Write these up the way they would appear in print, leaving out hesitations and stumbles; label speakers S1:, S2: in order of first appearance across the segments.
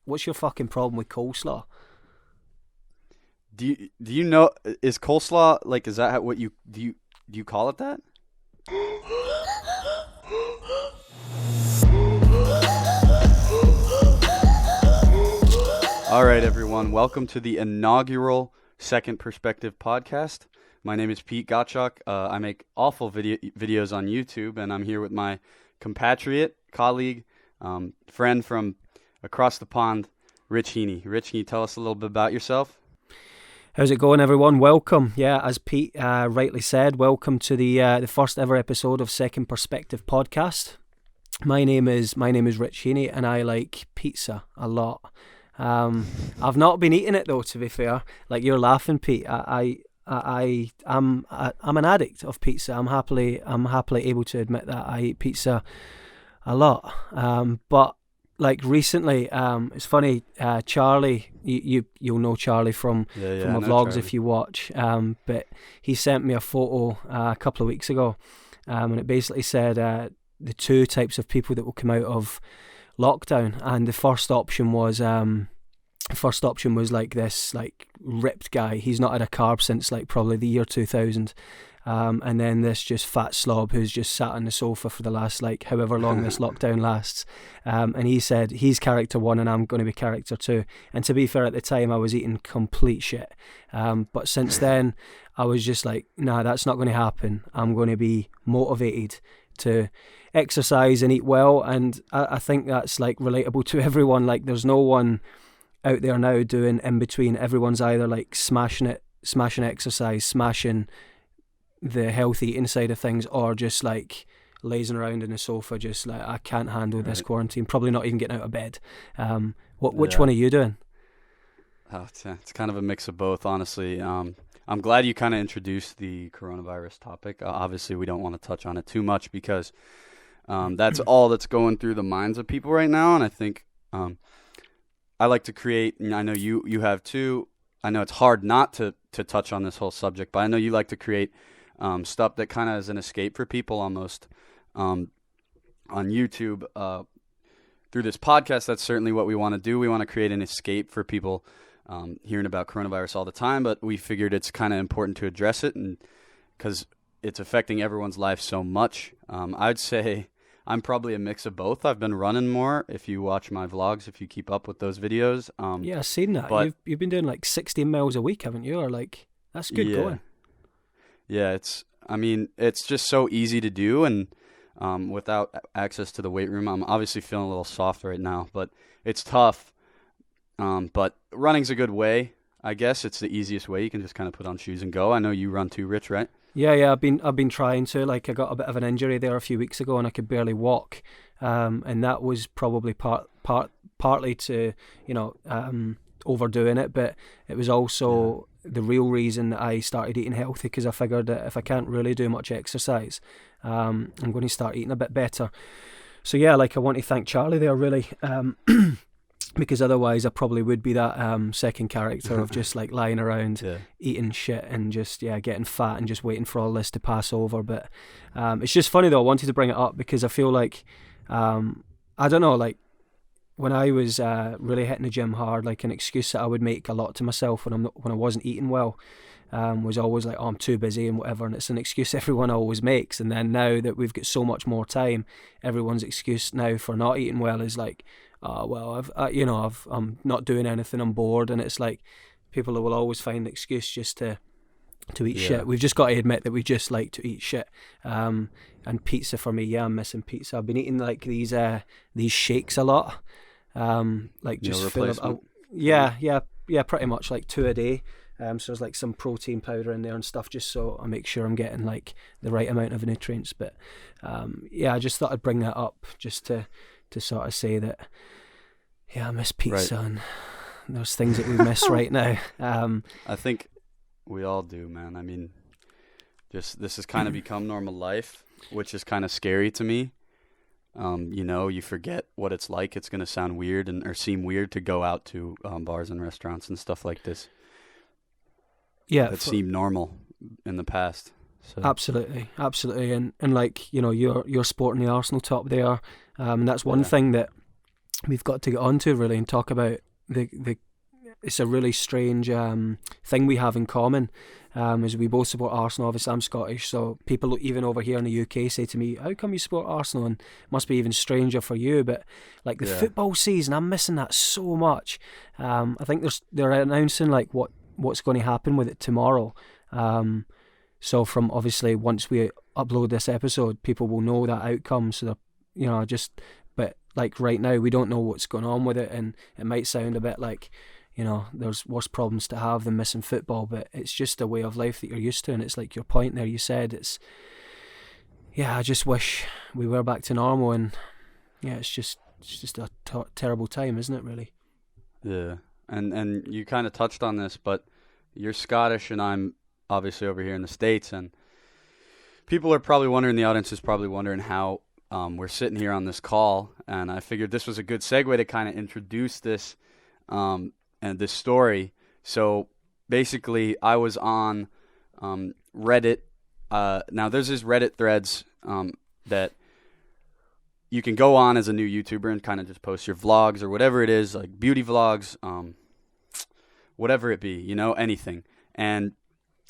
S1: What's your fucking problem with coleslaw?
S2: Do you know, is coleslaw, like, is that what you do you call it that? All right, everyone, welcome to the inaugural Second Perspective podcast. My name is Pete Gottschalk. I make awful videos on YouTube, and I'm here with my compatriot, colleague, friend from across the pond, Rich Heaney. Rich, can you tell us a little bit about yourself?
S1: How's it going, everyone? Welcome. Yeah, as Pete rightly said, welcome to the first ever episode of Second Perspective podcast. My name is Rich Heaney, and I like pizza a lot. I've not been eating it though, to be fair. Like, you're laughing, Pete. I'm an addict of pizza. I'm happily able to admit that I eat pizza a lot. But like recently, it's funny. Charlie, you'll know Charlie from
S2: Yeah,
S1: from my
S2: I know
S1: vlogs
S2: Charlie.
S1: if you watch. But he sent me a photo a couple of weeks ago, and it basically said the two types of people that will come out of lockdown, and the first option was like this like ripped guy. He's not had a carb since like probably the year 2000. And then this just fat slob who's just sat on the sofa for the last like however long this lockdown lasts. And he said he's character one and I'm going to be character two. And to be fair, at the time I was eating complete shit. But since then I was just like, nah, that's not going to happen. I'm going to be motivated to exercise and eat well. And I think that's like relatable to everyone. Like, there's no one out there now doing in between. Everyone's either like smashing exercise, smashing the healthy eating side of things, or just like lazing around in the sofa, just like, I can't handle this
S2: Right.
S1: quarantine, probably not even getting out of bed. Which
S2: Yeah.
S1: one are you doing?
S2: Oh, it's kind of a mix of both, honestly. I'm glad you kind of introduced the coronavirus topic. Obviously, we don't want to touch on it too much because that's all that's going through the minds of people right now. And I think I like to create, and I know you have too. I know it's hard not to touch on this whole subject, but I know you like to create stuff that kind of is an escape for people almost on YouTube. Through this podcast, that's certainly what we want to do. We want to create an escape for people hearing about coronavirus all the time, but we figured it's kind of important to address it, and because it's affecting everyone's life so much. I'd say I'm probably a mix of both. I've been running more. If you watch my vlogs, if you keep up with those videos,
S1: Yeah, I've seen that.
S2: but
S1: You've been doing like 16 miles a week, haven't you? Or like, that's good
S2: yeah,
S1: going.
S2: yeah, it's just so easy to do, and without access to the weight room, I'm obviously feeling a little soft right now, but it's tough. But running's a good way. I guess it's the easiest way. You can just kind of put on shoes and go. I know you run too, Rich, right?
S1: Yeah, I've been trying to. Like, I got a bit of an injury there a few weeks ago, and I could barely walk. And that was probably partly to, overdoing it, but it was
S2: Yeah.
S1: also the real reason that I started eating healthy, because I figured that if I can't really do much exercise, I'm going to start eating a bit better. So yeah, like, I want to thank Charlie there, really. Because otherwise I probably would be that second character of just like lying around
S2: Yeah.
S1: eating shit and just getting fat and just waiting for all this to pass over. But it's just funny though. I wanted to bring it up because I feel like I don't know, like, when I was really hitting the gym hard, like, an excuse that I would make a lot to myself when I wasn't eating well was always like, oh, I'm too busy and whatever, and it's an excuse everyone always makes. And then now that we've got so much more time, everyone's excuse now for not eating well is like, oh well, I'm not doing anything, I'm bored. And it's like, people will always find an excuse just to eat
S2: Yeah.
S1: shit. We've just got to admit that we just like to eat shit. And pizza for me, yeah, I'm missing pizza. I've been eating like these shakes a lot, like
S2: Meal
S1: just full of
S2: replacement.
S1: yeah, pretty much like two a day. So there's like some protein powder in there and stuff, just so I make sure I'm getting like the right amount of nutrients. But yeah, I just thought I'd bring that up just to sort of say that, yeah, I miss
S2: Right.
S1: pizza, and there's things that we miss right now.
S2: I think we all do, man. I mean, just this has kind of become normal life, which is kind of scary to me. You forget what it's like. It's going to sound weird or seem weird to go out to bars and restaurants and stuff like this
S1: Yeah,
S2: that seemed normal in the past. So
S1: absolutely, absolutely, and like, you're sporting the Arsenal top there, and that's one
S2: yeah,
S1: thing that we've got to get onto really and talk about the it's a really strange thing we have in common. Is we both support Arsenal. Obviously, I'm Scottish, so people even over here in the UK say to me, "How come you support Arsenal?" And it must be even stranger for you. But like the football season, I'm missing that so much. I think they're announcing like what's going to happen with it tomorrow. So from obviously once we upload this episode, people will know that outcome. So but like right now, we don't know what's going on with it, and it might sound a bit like, there's worse problems to have than missing football, but it's just a way of life that you're used to, and it's like your point there, you said, I just wish we were back to normal, and it's just a terrible time, isn't it, really?
S2: Yeah, and you kind of touched on this, but you're Scottish, and I'm obviously over here in the States, and people are probably wondering, the audience is probably wondering how we're sitting here on this call, and I figured this was a good segue to kind of introduce this, and this story. So basically, I was on Reddit. Now, there's these Reddit threads that you can go on as a new YouTuber and kind of just post your vlogs or whatever it is, like beauty vlogs, whatever it be, anything. And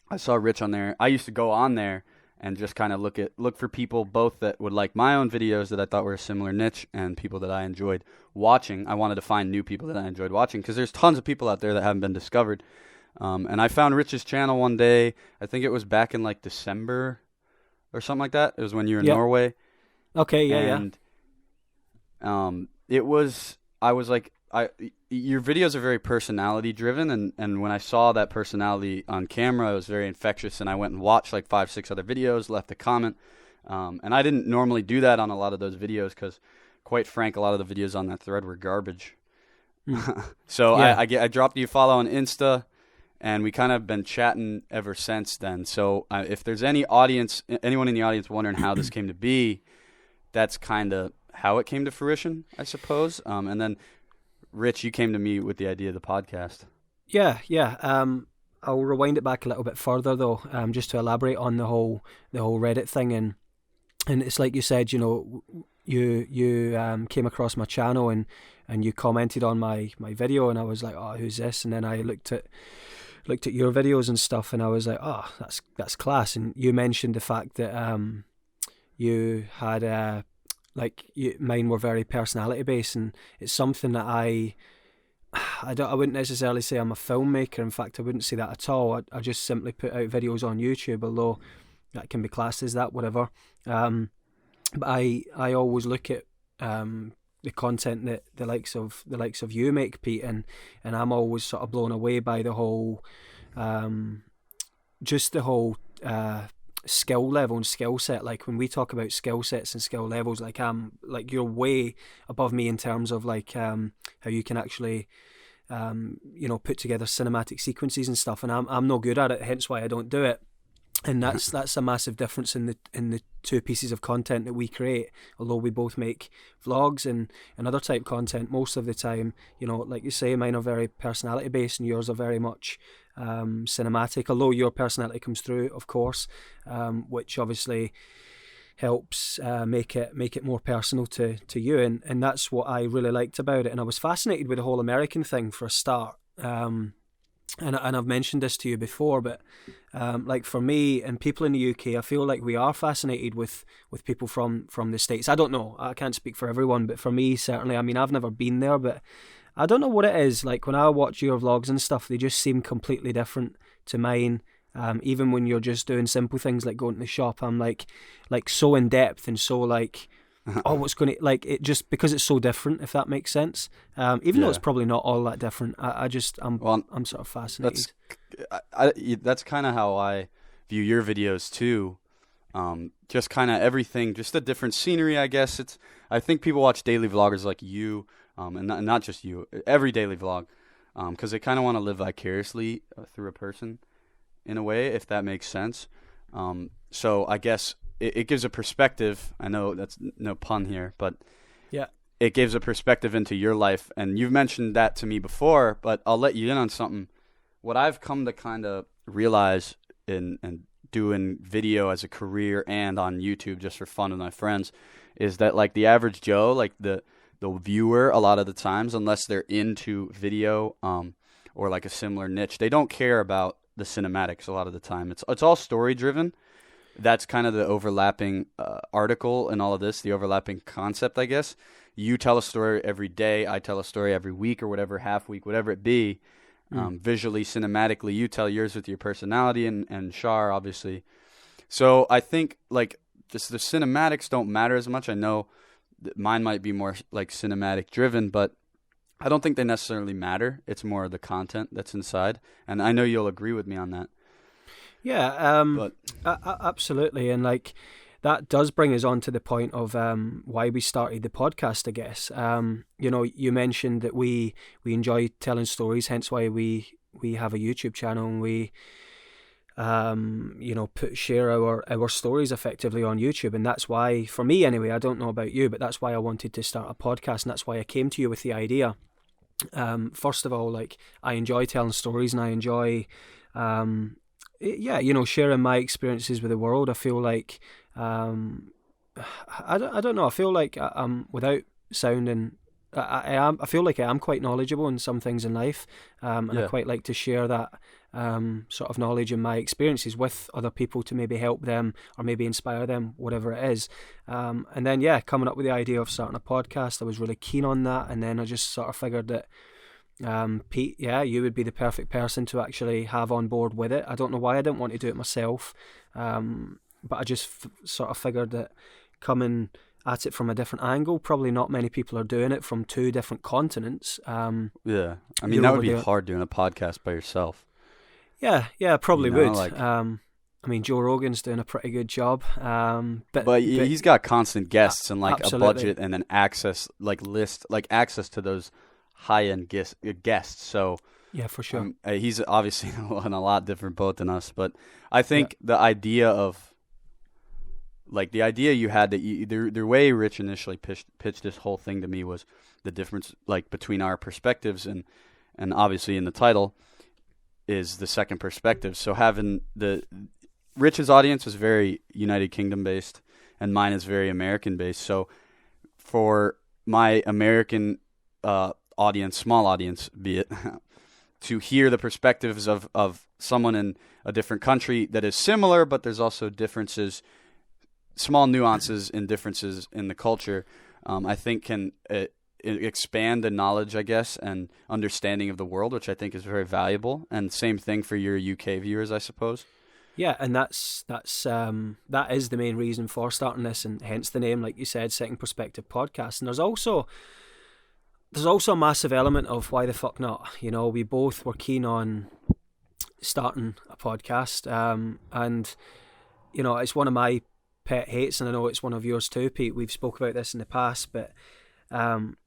S2: I saw Rich on there. I used to go on there and just kind of look for people both that would like my own videos that I thought were a similar niche and people that I enjoyed watching. I wanted to find new people that I enjoyed watching because there's tons of people out there that haven't been discovered. And I found Rich's channel one day. I think it was back in like December or something like that. It was when you were in Norway.
S1: Okay, yeah.
S2: I was like, your videos are very personality driven, and when I saw that personality on camera, it was very infectious, and I went and watched like 5-6 other videos, left a comment, and I didn't normally do that on a lot of those videos because, quite frank, a lot of the videos on that thread were garbage. So I dropped you a follow on Insta, and we kind of been chatting ever since then. So if there's anyone in the audience wondering how this came to be, that's kind of how it came to fruition, I suppose. And then, Rich, you came to me with the idea of the podcast. Yeah.
S1: I'll rewind it back a little bit further though, just to elaborate on the whole Reddit thing, and it's like you said, you came across my channel and you commented on my video, and I was like, oh, who's this? And then I looked at your videos and stuff, and I was like, oh, that's class. And you mentioned the fact that you had mine were very personality based, and it's something that I wouldn't necessarily say I'm a filmmaker. In fact, I wouldn't say that at all. I just simply put out videos on YouTube, although that can be classed as that, whatever. But I always look at the content that the likes of you make, Pete, and I'm always sort of blown away by the whole skill level and skill set. Like when we talk about skill sets and skill levels, like you're way above me in terms of like how you can actually put together cinematic sequences and stuff, and I'm no good at it, hence why I don't do it. And that's a massive difference in the two pieces of content that we create. Although we both make vlogs and other type content most of the time, like you say, mine are very personality based and yours are very much cinematic. Although your personality comes through, of course, which obviously helps make it more personal to you. And that's what I really liked about it. And I was fascinated with the whole American thing for a start. And I've mentioned this to you before, but like for me and people in the UK, I feel like we are fascinated with people from the States. I don't know, I can't speak for everyone, but for me, certainly, I mean, I've never been there, but I don't know what it is. Like when I watch your vlogs and stuff, they just seem completely different to mine. Even when you're just doing simple things like going to the shop, I'm like so in depth and so like, oh, what's going to, like, it just because it's so different, if that makes sense. Even though it's probably not all that different, I'm sort of fascinated.
S2: That's kind of how I view your videos too. Just kind of everything, just a different scenery, I guess. I think people watch daily vloggers like you, and not just you, every daily vlog, because they kind of want to live vicariously through a person in a way, if that makes sense. So I guess it gives a perspective. I know that's no pun here, but
S1: yeah,
S2: it gives a perspective into your life. And you've mentioned that to me before, but I'll let you in on something. What I've come to kind of realize in doing video as a career and on YouTube just for fun with my friends is that like the average Joe, like the the viewer a lot of the times, unless they're into video or like a similar niche. They don't care about the cinematics a lot of the time. It's all story driven. That's kind of the overlapping article in all of this, the overlapping concept, I guess. You tell a story every day, I tell a story every week or whatever, half week, whatever it be. Visually, cinematically, you tell yours with your personality and Shar, obviously. So I think like just the cinematics don't matter as much. I know that mine might be more like cinematic driven, but I don't think they necessarily matter. It's more the content that's inside. And I know you'll agree with me on that.
S1: Yeah, absolutely. And like that does bring us on to the point of why we started the podcast, I guess. You know, you mentioned that we enjoy telling stories, hence why we have a YouTube channel, and we you know, share our stories effectively on YouTube. And that's why, for me anyway, I don't know about you, but that's why I wanted to start a podcast, and that's why I came to you with the idea. First of all, like, I enjoy telling stories, and I enjoy you know, sharing my experiences with the world. I feel like I don't know, I feel like I'm, without sounding, I feel like I am quite knowledgeable in some things in life, and I quite like to share that sort of knowledge and my experiences with other people to maybe help them or maybe inspire them, whatever it is. And then coming up with the idea of starting a podcast, I was really keen on that, and then I just sort of figured that Pete, you would be the perfect person to actually have on board with it. I don't know why I didn't want to do it myself, but I just sort of figured that coming at it from a different angle, probably not many people are doing it from two different continents.
S2: I mean, that would be hard doing a podcast by yourself.
S1: Yeah, probably would.
S2: Like,
S1: I mean, Joe Rogan's doing a pretty good job.
S2: But he's got constant guests and like
S1: absolutely.
S2: a budget and an access access to those high-end guests. So
S1: yeah, for sure.
S2: He's obviously in a lot different boat than us, but I think the idea you had, that the way Rich initially pitched this whole thing to me was the difference like between our perspectives, and obviously in the title is the second perspective. So having Rich's audience is very United Kingdom based, and mine is very American based. So for my American audience, small audience, be it, to hear the perspectives of someone in a different country that is similar, but there's also differences, small nuances and differences in the culture, I think can expand the knowledge, I guess, and understanding of the world, which I think is very valuable. And same thing for your UK viewers, I suppose.
S1: Yeah, and that is the main reason for starting this, and hence the name, like you said, Second Perspective Podcast. And there's also a massive element of why the fuck not. You know, we both were keen on starting a podcast, and you know, it's one of my pet hates, and I know it's one of yours too, Pete. We've spoke about this in the past, but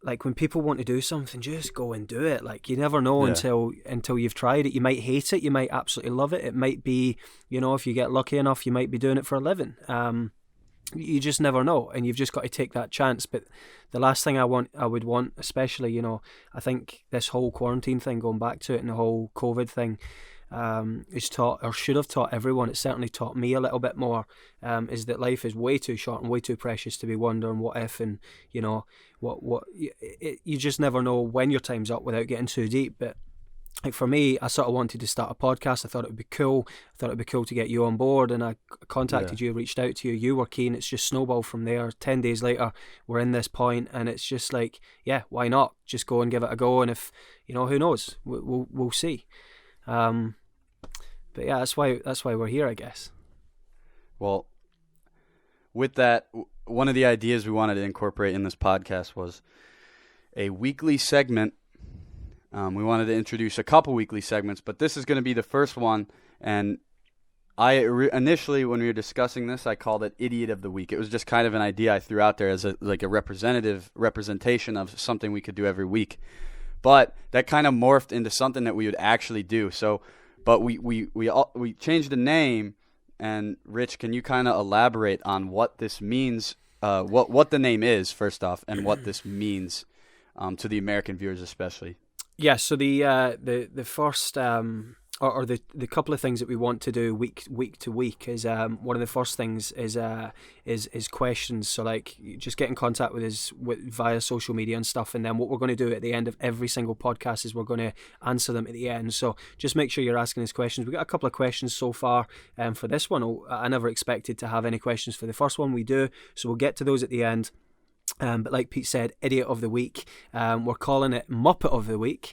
S1: like when people want to do something, just go and do it. Like, you never know until you've tried it. You might hate it, you might absolutely love it. It might be, you know, if you get lucky enough, you might be doing it for a living. You just never know, and you've just got to take that chance. But the last thing I would want, especially, you know, I think this whole quarantine thing, going back to it, and the whole COVID thing, is taught, or should have taught everyone, it certainly taught me a little bit more, is that life is way too short and way too precious to be wondering what if, and you know, you just never know when your time's up without getting too deep. But like for me, I sort of wanted to start a podcast. I thought it would be cool. I thought it'd be cool to get you on board, and I contacted you, reached out to you. You were keen. It's just snowballed from there. 10 days later, we're in this point, and it's just like, yeah, why not? Just go and give it a go. And if, you know, who knows? We'll see. But yeah, that's why we're here, I guess.
S2: Well, with that, one of the ideas we wanted to incorporate in this podcast was a weekly segment. We wanted to introduce a couple weekly segments, but this is going to be the first one. And initially, when we were discussing this, I called it Idiot of the Week. It was just kind of an idea I threw out there as a representation of something we could do every week. But that kind of morphed into something that we would actually do. So, but we changed the name. And Rich, can you kind of elaborate on what this means? What the name is, first off, and what this means to the American viewers, especially.
S1: Yeah, so the first or the couple of things that we want to do week to week is one of the first things is questions. So like just get in contact with us via social media and stuff, and then what we're going to do at the end of every single podcast is we're going to answer them at the end. So just make sure you're asking us questions. We got a couple of questions so far for this one. I never expected to have any questions for the first one. We do, so we'll get to those at the end. But like Pete said, Idiot of the Week. We're calling it Muppet of the Week.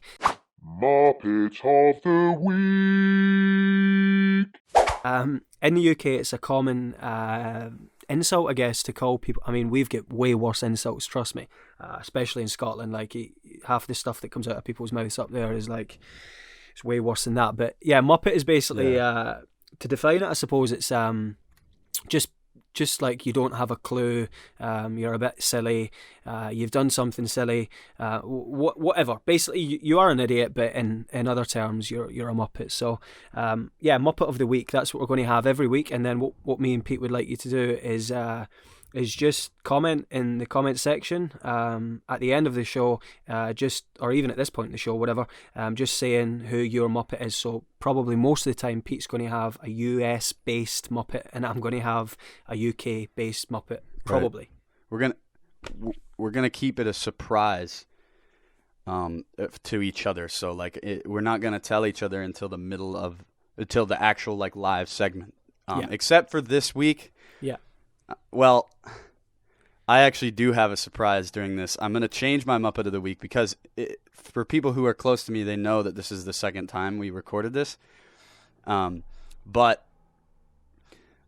S3: Muppet of the Week.
S1: In the UK, it's a common insult, I guess, to call people. I mean, we've got way worse insults, trust me. Especially in Scotland, like half the stuff that comes out of people's mouths up there is like it's way worse than that. But yeah, Muppet is basically to define it. I suppose it's just like you don't have a clue, you're a bit silly, you've done something silly, whatever. Basically, you are an idiot, but in other terms, you're a Muppet. So, Muppet of the Week, that's what we're going to have every week. And then what me and Pete would like you to do is just comment in the comment section at the end of the show, or even at this point in the show, whatever, just saying who your Muppet is. So probably most of the time Pete's going to have a US based Muppet and I'm going to have a UK based Muppet, probably.
S2: Right. We're gonna keep it a surprise to each other. So like we're not gonna tell each other until the actual like live segment, except for this week.
S1: Yeah.
S2: Well, I actually do have a surprise during this. I'm going to change my Muppet of the Week because for people who are close to me, they know that this is the second time we recorded this. But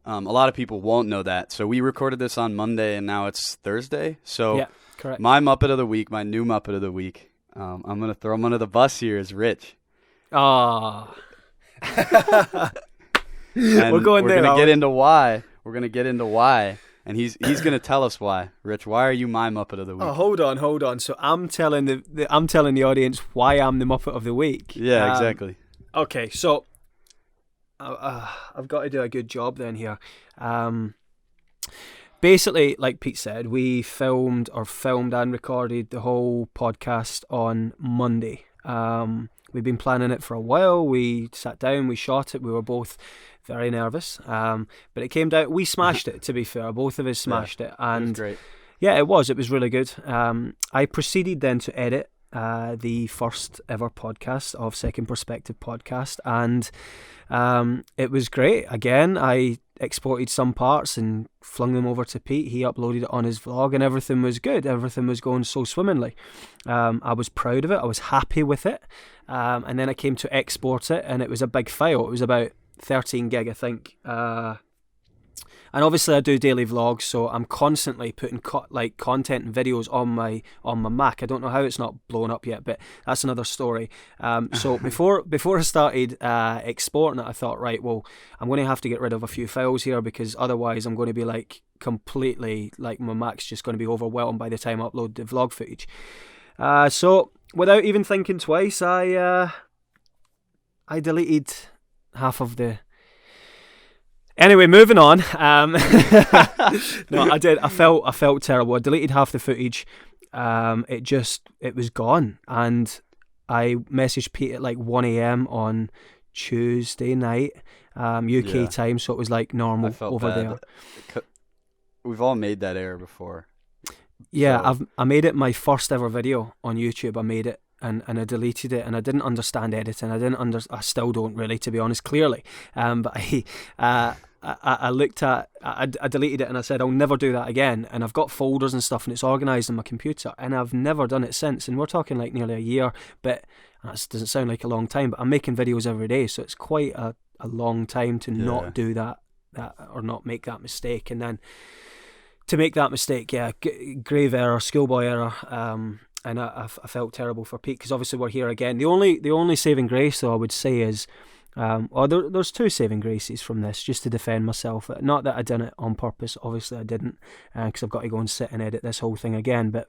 S2: a lot of people won't know that. So we recorded this on Monday and now it's Thursday. So
S1: yeah, correct.
S2: My Muppet of the Week, my new Muppet of the Week, I'm going to throw him under the bus here is Rich.
S1: Ah.
S2: We're
S1: going there.
S2: We're going to get into why. We're going to get into why, and he's going to tell us why. Rich, why are you my Muppet of the Week?
S1: Oh, hold on. So I'm telling the audience why I'm the Muppet of the Week.
S2: Yeah, exactly.
S1: Okay, so I've got to do a good job then here. Basically, like Pete said, we filmed and recorded the whole podcast on Monday. We've been planning it for a while. We sat down, we shot it. We were both very nervous, but it came down. We smashed it. To be fair, both of us smashed it, and
S2: it was great.
S1: Yeah, it was really good. I proceeded then to edit the first ever podcast of Second Perspective Podcast, and it was great. Again, I exported some parts and flung them over to Pete. He uploaded it on his vlog, and everything was good. Everything was going so swimmingly. I was proud of it. I was happy with it. And then I came to export it, and it was a big file. It was about 13 gig, I think. And obviously I do daily vlogs, so I'm constantly putting content and videos on my Mac. I don't know how it's not blown up yet, but that's another story. So before I started exporting it, I thought, right, well, I'm going to have to get rid of a few files here because otherwise I'm going to be like completely, like my Mac's just going to be overwhelmed by the time I upload the vlog footage. So without even thinking twice, I deleted half of the... Anyway, moving on. No, I did. I felt terrible. I deleted half the footage. It was gone, and I messaged Pete at like 1 a.m. on Tuesday night, UK time. So it was like normal over
S2: bad. There. We've all made that error before.
S1: Yeah, so. I made it my first ever video on YouTube. I made it. And I deleted it, and I didn't understand editing. I still don't really, to be honest, clearly. But I looked at, I deleted it, and I said I'll never do that again. And I've got folders and stuff, and it's organised on my computer, and I've never done it since. And we're talking like nearly a year, but that doesn't sound like a long time. But I'm making videos every day, so it's quite a long time to not do that or not make that mistake. And then to make that mistake, grave error, schoolboy error. And I felt terrible for Pete because obviously we're here again. The only saving grace, though, I would say is, there's two saving graces from this, just to defend myself. Not that I did it on purpose. Obviously I didn't, because I've got to go and sit and edit this whole thing again. But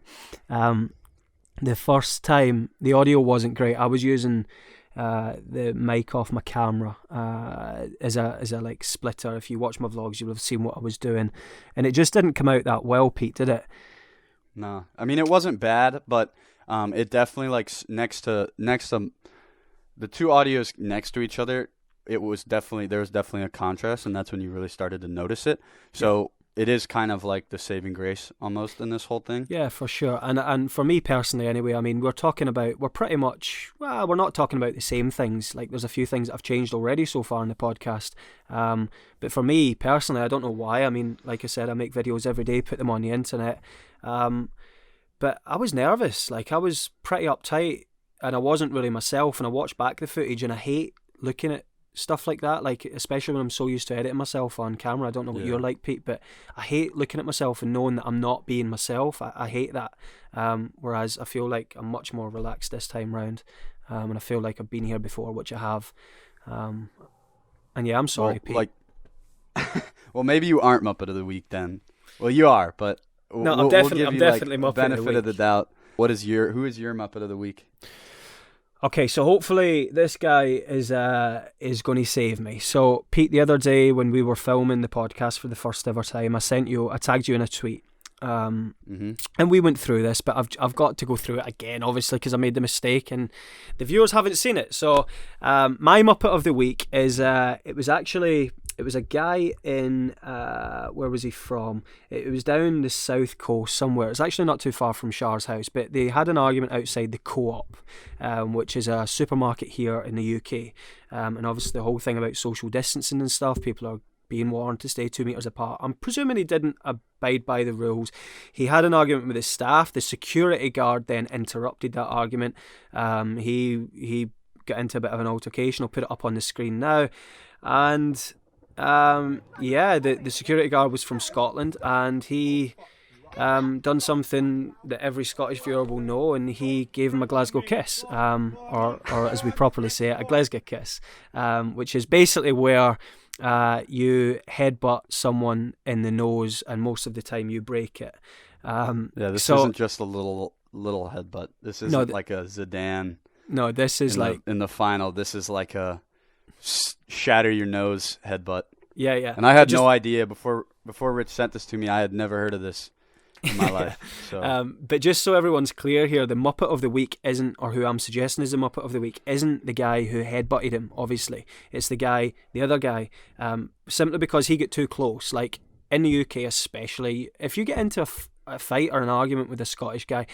S1: the first time the audio wasn't great. I was using the mic off my camera as a like splitter. If you watch my vlogs, you would have seen what I was doing, and it just didn't come out that well, Pete, did it?
S2: No, I mean it wasn't bad, but it definitely like next to the two audios next to each other, there was definitely a contrast, and that's when you really started to notice it. So it is kind of like the saving grace almost in this whole thing.
S1: Yeah, for sure. And for me personally, anyway, I mean, we're pretty much, well, we're not talking about the same things. Like, there's a few things that have changed already so far in the podcast. But for me personally, I don't know why. I mean, like I said, I make videos every day, put them on the internet. But I was nervous. Like, I was pretty uptight, and I wasn't really myself. And I watched back the footage, and I hate looking at stuff like that, like especially when I'm so used to editing myself on camera. I don't know what you're like, Pete, but I hate looking at myself and knowing that I'm not being myself. I hate that. Whereas I feel like I'm much more relaxed this time round, and I feel like I've been here before, which I have. And yeah, I'm sorry, Pete.
S2: Like, well, maybe you aren't Muppet of the Week then. Well, you are, but
S1: no,
S2: I'm
S1: definitely
S2: Muppet benefit of the doubt. Who is your Muppet of the Week?
S1: Okay, so hopefully this guy is going to save me. So Pete, the other day when we were filming the podcast for the first ever time, I tagged you in a tweet, and we went through this, but I've got to go through it again, obviously, because I made the mistake and the viewers haven't seen it. So my Muppet of the Week is it was a guy in, where was he from? It was down the south coast somewhere. It's actually not too far from Shar's house, but they had an argument outside the Co-op, which is a supermarket here in the UK. And obviously the whole thing about social distancing and stuff, people are being warned to stay 2 meters apart. I'm presuming he didn't abide by the rules. He had an argument with his staff. The security guard then interrupted that argument. He got into a bit of an altercation. I'll put it up on the screen now. And the security guard was from Scotland, and he done something that every Scottish viewer will know, and he gave him a Glasgow kiss, or as we properly say it, a Glasgow kiss, which is basically where you headbutt someone in the nose, and most of the time you break it.
S2: This isn't just a little headbutt. This isn't like a Zidane.
S1: No, this is
S2: in the final. This is like a shatter your nose headbutt.
S1: Yeah.
S2: And I had no idea before Rich sent this to me. I had never heard of this in my life. So.
S1: But just so everyone's clear here, the Muppet of the Week isn't, or who I'm suggesting is the Muppet of the Week, isn't the guy who headbutted him, obviously. It's the other guy, simply because he got too close. Like, in the UK especially, if you get into a fight or an argument with a Scottish guy,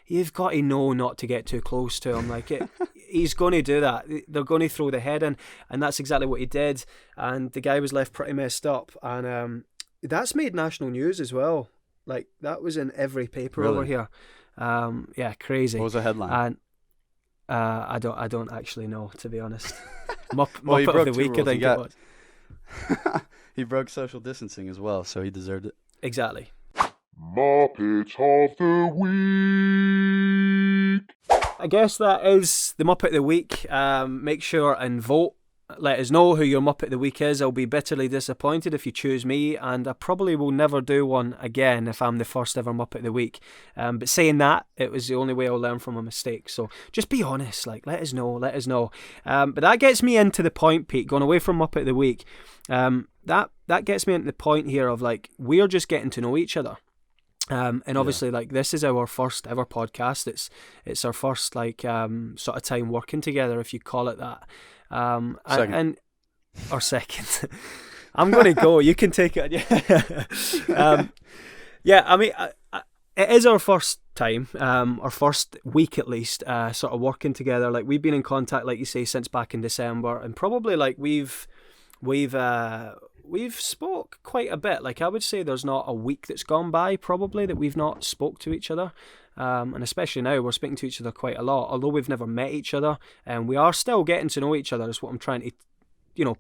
S1: you've got to know not to get too close to him. Like, he's going to do that. They're going to throw the head in, and that's exactly what he did. And the guy was left pretty messed up. And that's made national news as well. Like, that was in every paper over here. Yeah, crazy.
S2: What was the headline?
S1: And I don't actually know, to be honest. Muppet
S2: of
S1: the Week, I think it was.
S2: He broke social distancing as well, so he deserved it.
S1: Exactly.
S3: Muppet of the Week.
S1: I guess that is the Muppet of the Week. Make sure and vote. Let us know who your Muppet of the Week is. I'll be bitterly disappointed if you choose me, and I probably will never do one again if I'm the first ever Muppet of the Week. But saying that, it was the only way I'll learn from a mistake. So just be honest. Like, let us know. But that gets me into the point, Pete, going away from Muppet of the Week. That gets me into the point here of, like, we're just getting to know each other. And obviously, like, this is our first ever podcast. It's our first, like, sort of time working together, if you call it that.
S2: Second.
S1: Or second. I'm going to go. You can take it. I mean, it is our first time, our first week at least, sort of working together. Like, we've been in contact, like you say, since back in December, and probably, like, we've spoke quite a bit. Like, I would say there's not a week that's gone by probably that we've not spoke to each other. And especially now, we're speaking to each other quite a lot, although we've never met each other, and we are still getting to know each other, is what I'm trying to,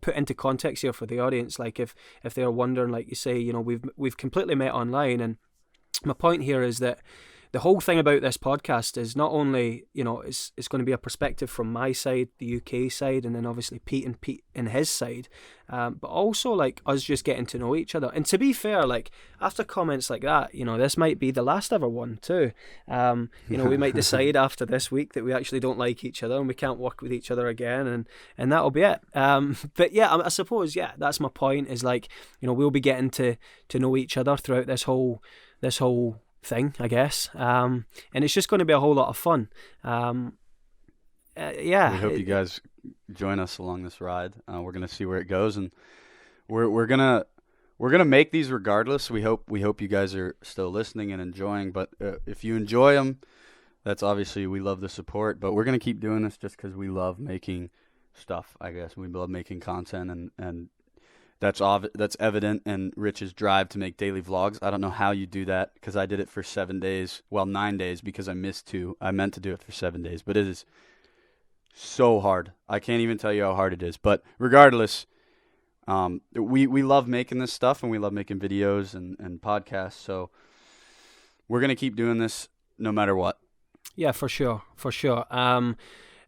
S1: put into context here for the audience. Like, if they're wondering, like you say, we've completely met online, and my point here is that the whole thing about this podcast is not only, it's going to be a perspective from my side, the UK side, and then obviously Pete and his side, but also, like, us just getting to know each other. And to be fair, like, after comments like that, this might be the last ever one too. We might decide after this week that we actually don't like each other and we can't work with each other again, and that'll be it. But yeah, I suppose, that's my point, is, like, we'll be getting to know each other throughout this whole thing, I guess, and it's just going to be a whole lot of fun.
S2: We hope you guys join us along this ride. We're gonna see where it goes, and we're gonna make these regardless. We hope you guys are still listening and enjoying. But if you enjoy them, that's obviously, we love the support. But we're gonna keep doing this just because we love making stuff. I guess we love making content, and that's evident in Rich's drive to make daily vlogs. I don't know how you do that, because I did it for 7 days. Well, 9 days, because I missed 2. I meant to do it for 7 days, but it is so hard. I can't even tell you how hard it is. But regardless, we love making this stuff, and we love making videos and podcasts. So we're going to keep doing this no matter what.
S1: Yeah, for sure.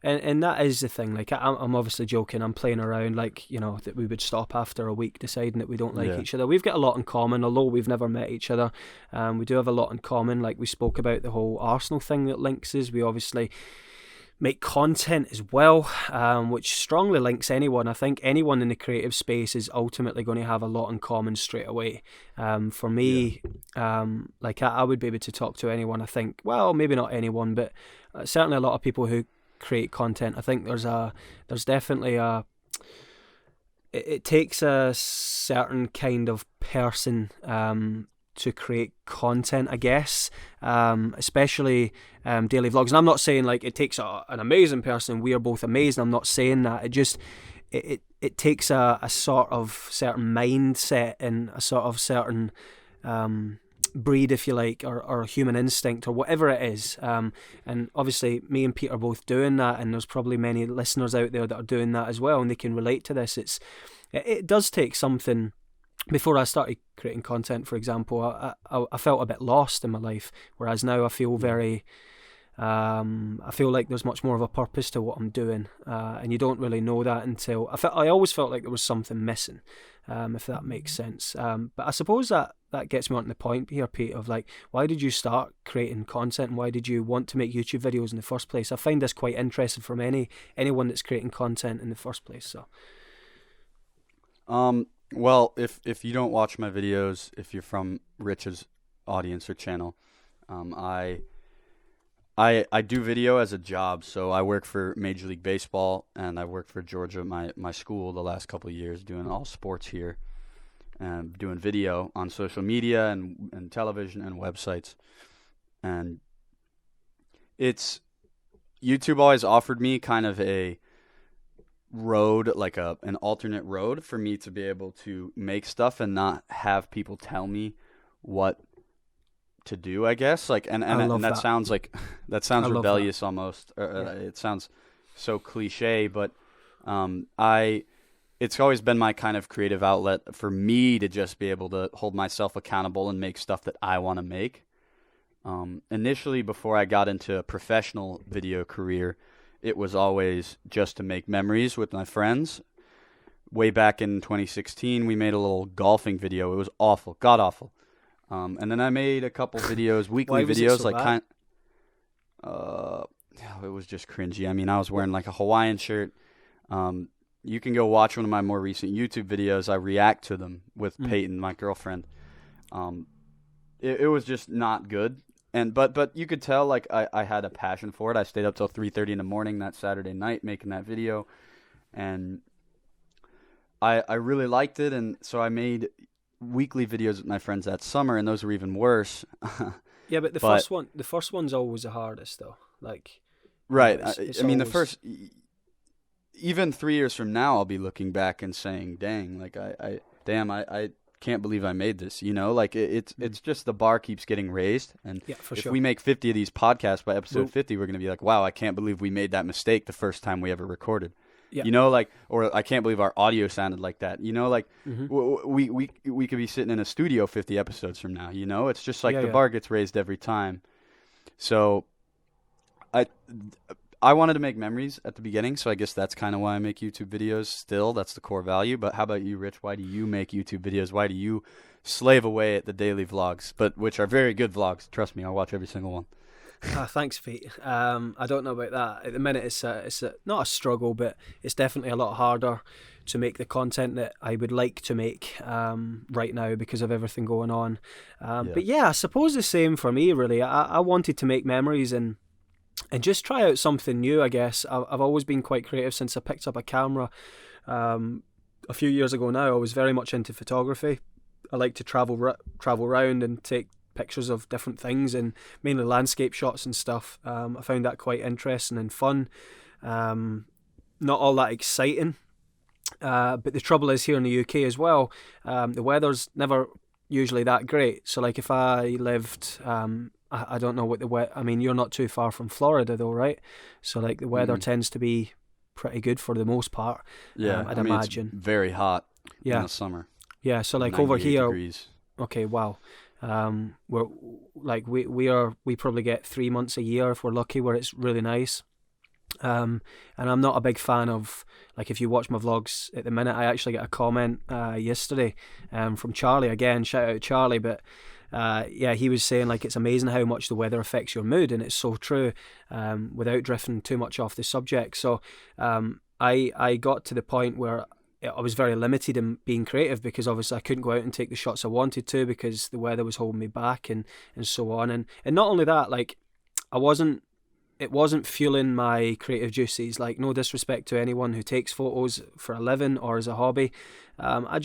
S1: And that is the thing. Like, I'm obviously joking. I'm playing around, like, you know, that we would stop after a week deciding that we don't like each other. We've got a lot in common, although we've never met each other. We do have a lot in common. Like, we spoke about the whole Arsenal thing that links us. We obviously make content as well, which strongly links anyone. I think anyone in the creative space is ultimately going to have a lot in common straight away. For me, like, I would be able to talk to anyone. I think, well, maybe not anyone, but certainly a lot of people who create content. I think there's definitely it takes a certain kind of person to create content, I guess, especially daily vlogs. And I'm not saying like it takes an amazing person. We are both amazing. I'm not saying that. It just it takes a sort of certain mindset and a sort of certain breed, if you like, or human instinct, or whatever it is. And obviously me and Pete are both doing that, and there's probably many listeners out there that are doing that as well, and they can relate to this. It does take something. Before I started creating content, for example, I felt a bit lost in my life, whereas now I feel very I feel like there's much more of a purpose to what I'm doing, and you don't really know that until I always felt like there was something missing, if that makes sense. But I suppose that gets me on to the point here, Pete, of like, why did you start creating content, and why did you want to make YouTube videos in the first place? I find this quite interesting from anyone that's creating content in the first place. So,
S2: well, if you don't watch my videos, if you're from Rich's audience or channel, I do video as a job. So I work for Major League Baseball, and I work for Georgia, my school, the last couple of years, doing all sports here, and doing video on social media and television and websites. And YouTube always offered me kind of a road, like an alternate road for me to be able to make stuff and not have people tell me what to do, I guess. Like, and that sounds like rebellious almost. It sounds so cliche, but it's always been my kind of creative outlet for me to just be able to hold myself accountable and make stuff that I want to make. Initially, before I got into a professional video career, it was always just to make memories with my friends. Way back in 2016, we made a little golfing video. It was awful, god awful. And then I made a couple videos, weekly videos, like bad? It was just cringy. I mean, I was wearing like a Hawaiian shirt. You can go watch one of my more recent YouTube videos. I react to them with Peyton, my girlfriend. It was just not good. But you could tell, like, I had a passion for it. I stayed up till 3:30 in the morning that Saturday night making that video, and I really liked it. And so I made weekly videos with my friends that summer, and those were even worse.
S1: Yeah, but the first one's always the hardest, though. Like,
S2: right.
S1: It's
S2: I mean,
S1: always...
S2: the first, even 3 years from now, I'll be looking back and saying, "Dang, like I can't believe I made this." You know, like it's just the bar keeps getting raised, and if we make 50 of these podcasts by episode 50, we're gonna be like, "Wow, I can't believe we made that mistake the first time we ever recorded." Yeah. You know, like, or I can't believe our audio sounded like that. You know, like we could be sitting in a studio 50 episodes from now. You know, it's just like the bar gets raised every time. So I wanted to make memories at the beginning, so I guess that's kind of why I make YouTube videos still. That's the core value. But how about you, Rich? Why do you make YouTube videos? Why do you slave away at the daily vlogs, which are very good vlogs? Trust me, I'll watch every single one.
S1: Thanks, Pete. I don't know about that. At the minute, it's not a struggle, but it's definitely a lot harder to make the content that I would like to make right now because of everything going on. But yeah, I suppose the same for me, really. I wanted to make memories, and and just try out something new, I guess. I've always been quite creative since I picked up a camera a few years ago now. I was very much into photography. I like to travel around and take pictures of different things, and mainly landscape shots and stuff. I found that quite interesting and fun. Not all that exciting, but the trouble is here in the UK as well, the weather's never usually that great. So like if I lived, I don't know what the weather, I mean, you're not too far from Florida though, right? So like the weather tends to be pretty good for the most part.
S2: Yeah,
S1: I'd
S2: I mean,
S1: imagine.
S2: it's very hot
S1: Yeah.
S2: in the summer.
S1: Yeah, so like over
S2: 98
S1: here,
S2: degrees.
S1: okay, wow. We're like we probably get 3 months a year if we're lucky where it's really nice. And I'm not a big fan of, like, if you watch my vlogs at the minute, I actually got a comment yesterday from Charlie. Again, shout out Charlie, but yeah, he was saying like it's amazing how much the weather affects your mood, and it's so true, without drifting too much off the subject. So I got to the point where I was very limited in being creative, because obviously I couldn't go out and take the shots I wanted to because the weather was holding me back, and so on. And not only that, like, it wasn't fueling my creative juices. Like, no disrespect to anyone who takes photos for a living or as a hobby. I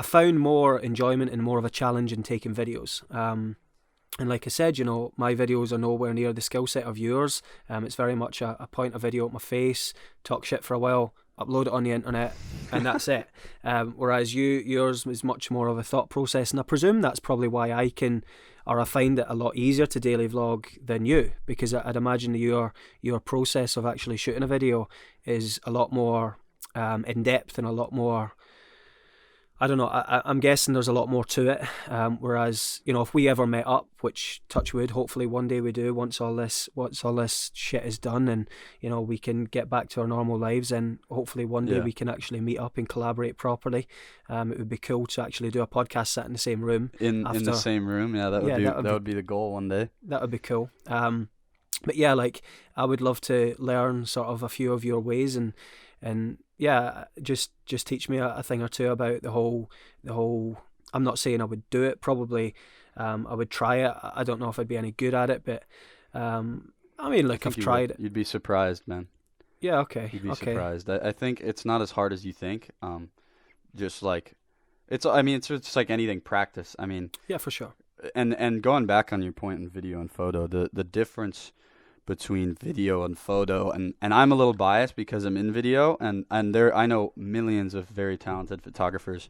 S1: found more enjoyment and more of a challenge in taking videos. And like I said, you know, my videos are nowhere near the skill set of yours. It's very much a point a video at my face, talk shit for a while, upload it on the internet, and that's it. Whereas yours is much more of a thought process, and I presume that's probably why I find it a lot easier to daily vlog than you, because I'd imagine your process of actually shooting a video is a lot more in depth and a lot more, I don't know, I'm guessing there's a lot more to it. Whereas, you know, if we ever met up, which touch wood, hopefully one day we do, once all this shit is done and, you know, we can get back to our normal lives, and hopefully one day we can actually meet up and collaborate properly. It would be cool to actually do a podcast sat in the same room. In the
S2: same room, yeah, that would be the goal one day.
S1: That would be cool. But yeah, like, I would love to learn sort of a few of your ways, and yeah, just teach me a thing or two about the whole. I'm not saying I would do it. Probably, I would try it. I don't know if I'd be any good at it, but I mean, like, I've tried it.
S2: You'd be surprised, man.
S1: Yeah, okay.
S2: You'd be surprised. I think it's not as hard as you think. Just like it's just like anything, practice. I mean,
S1: yeah, for sure.
S2: And going back on your point in video and photo, the difference between video and photo, and I'm a little biased because I'm in video, and I know millions of very talented photographers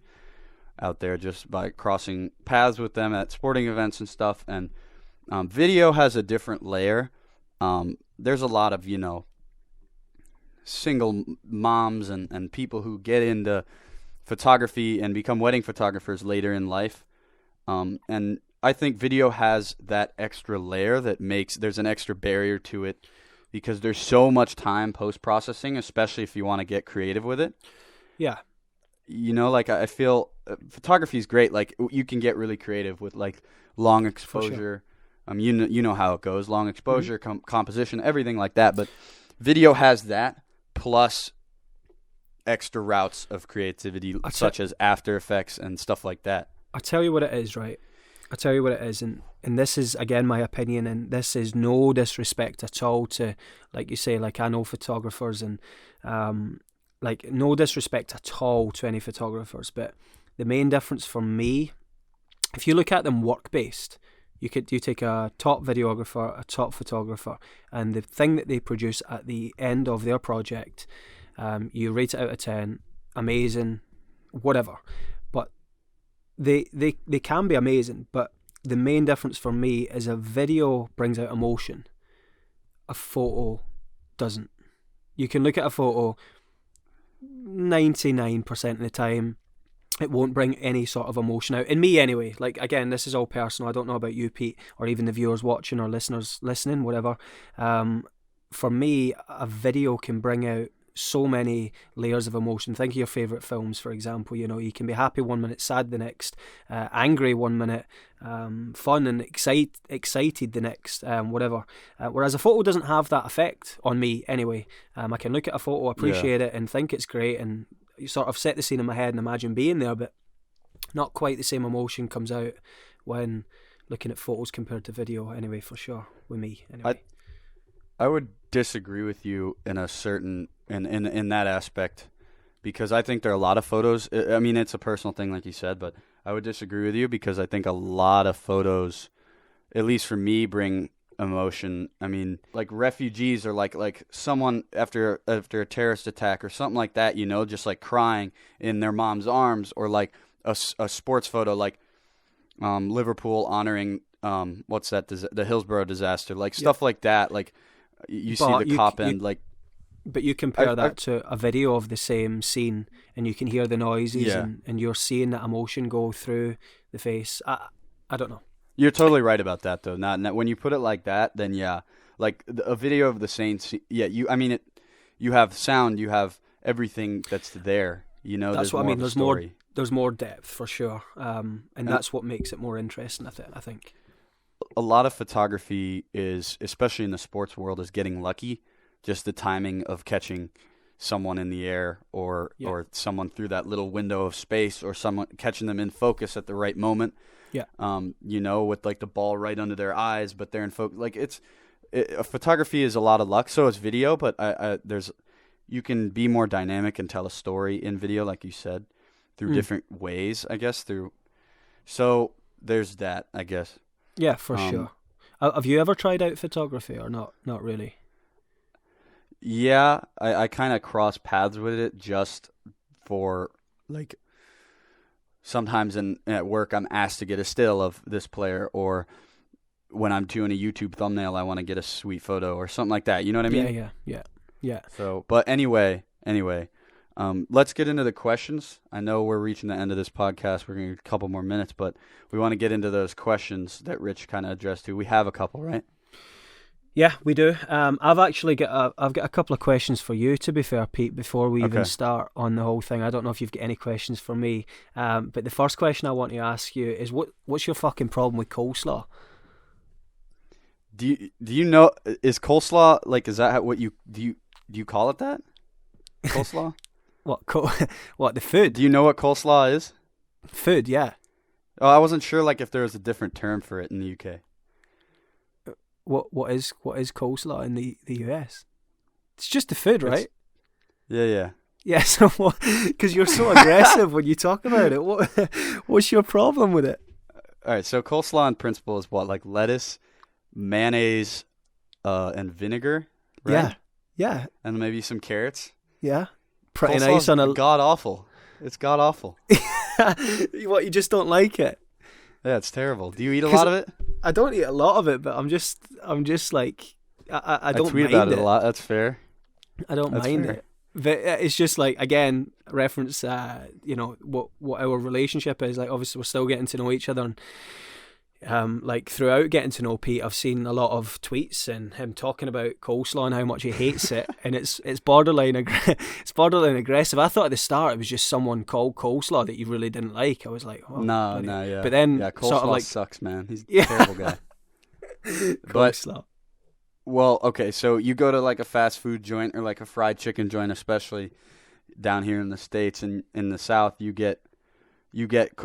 S2: out there just by crossing paths with them at sporting events and stuff, and video has a different layer. There's a lot of, you know, single moms and people who get into photography and become wedding photographers later in life, and I think video has that extra layer that there's an extra barrier to it, because there's so much time post-processing, especially if you want to get creative with it. Yeah. You know, like, I feel photography is great. Like, you can get really creative with, like, long exposure. Sure. You know how it goes. Long exposure, composition, everything like that. But video has that plus extra routes of creativity, such as After Effects and stuff like that.
S1: I'll tell you what it is, right? I'll tell you what it is, and this is, again, my opinion, and this is no disrespect at all to, like you say, like, I know photographers, and like, no disrespect at all to any photographers, but the main difference for me, if you look at them work-based, you take a top videographer, a top photographer, and the thing that they produce at the end of their project, you rate it out of 10, amazing, whatever. They can be amazing, but the main difference for me is a video brings out emotion. A photo doesn't. You can look at a photo 99% of the time, it won't bring any sort of emotion out. In me anyway. Like, again, this is all personal. I don't know about you, Pete, or even the viewers watching or listeners listening, whatever. For me, a video can bring out so many layers of emotion. Think of your favourite films, for example. You know, you can be happy one minute, sad the next, angry one minute, fun and excited the next, whatever. Whereas a photo doesn't have that effect on me anyway. I can look at a photo, appreciate it, and think it's great, and you sort of set the scene in my head and imagine being there, but not quite the same emotion comes out when looking at photos compared to video anyway, for sure, with me anyway.
S2: I would disagree with you in a certain in that aspect, because I think there are a lot of photos. I mean, it's a personal thing, like you said, but I would disagree with you because I think a lot of photos, at least for me, bring emotion. I mean, like refugees or like someone after a terrorist attack or something like that, you know, just like crying in their mom's arms, or like a sports photo, like Liverpool honoring what's that, the Hillsborough disaster, like stuff like that. Like you see the cop end, like.
S1: But you compare that to a video of the same scene, and you can hear the noises, and you're seeing that emotion go through the face. I don't know.
S2: You're totally right about that, though. Not when you put it like that, then yeah, like a video of the same scene. Yeah, you have sound, you have everything that's there. You know,
S1: that's
S2: there's
S1: what I mean.
S2: There's
S1: there's more depth for sure, and that's what makes it more interesting. I think.
S2: A lot of photography is, especially in the sports world, is getting lucky. Just the timing of catching someone in the air, or someone through that little window of space, or someone catching them in focus at the right moment.
S1: Yeah.
S2: You know, with like the ball right under their eyes, but they're in focus. Like photography is a lot of luck. So is video, but you can be more dynamic and tell a story in video, like you said, through different ways, I guess. So there's that, I guess.
S1: Yeah, for sure. Have you ever tried out photography or not? Not really.
S2: Yeah, I kind of cross paths with it just for, like, sometimes at work I'm asked to get a still of this player, or when I'm doing a YouTube thumbnail I want to get a sweet photo or something like that. You know what I mean?
S1: Yeah.
S2: So, but anyway, let's get into the questions. I know we're reaching the end of this podcast. We're going to get a couple more minutes, but we want to get into those questions that Rich kind of addressed to. We have a couple, right?
S1: Yeah, we do. I've actually got a couple of questions for you, to be fair, Pete, before we even start on the whole thing. I don't know if you've got any questions for me, but the first question I want to ask you is what's your fucking problem with coleslaw?
S2: Do you know, is coleslaw, like, is that what do you call it that? Coleslaw?
S1: What, the food?
S2: Do you know what coleslaw is?
S1: Food, yeah.
S2: Oh, I wasn't sure, like, if there was a different term for it in the UK.
S1: What is coleslaw in the US? It's just the food, right?
S2: Yeah.
S1: Yeah. So what? Because you're so aggressive when you talk about it. What's your problem with it?
S2: All right. So coleslaw in principle is what, like lettuce, mayonnaise, and vinegar, right?
S1: Yeah.
S2: And maybe some carrots.
S1: Yeah. Pretty
S2: Coleslaw's
S1: nice on a.
S2: God awful. It's god awful.
S1: What, you just don't like it?
S2: Yeah, it's terrible. Do you eat a lot of it?
S1: I don't eat a lot of it, but I'm just like I don't
S2: tweet
S1: mind
S2: about it a lot. That's fair.
S1: I don't mind it. But it's just like, again, reference what our relationship is like. Obviously, we're still getting to know each other, and like throughout getting to know Pete, I've seen a lot of tweets and him talking about coleslaw and how much he hates it, and it's borderline aggressive. I thought at the start it was just someone called coleslaw that you really didn't like. I was like, oh,
S2: no, yeah.
S1: But then
S2: coleslaw
S1: sort of like,
S2: sucks, man. He's a terrible guy.
S1: Coleslaw.
S2: Well, okay, so you go to like a fast food joint or like a fried chicken joint, especially down here in the States and in the South, you get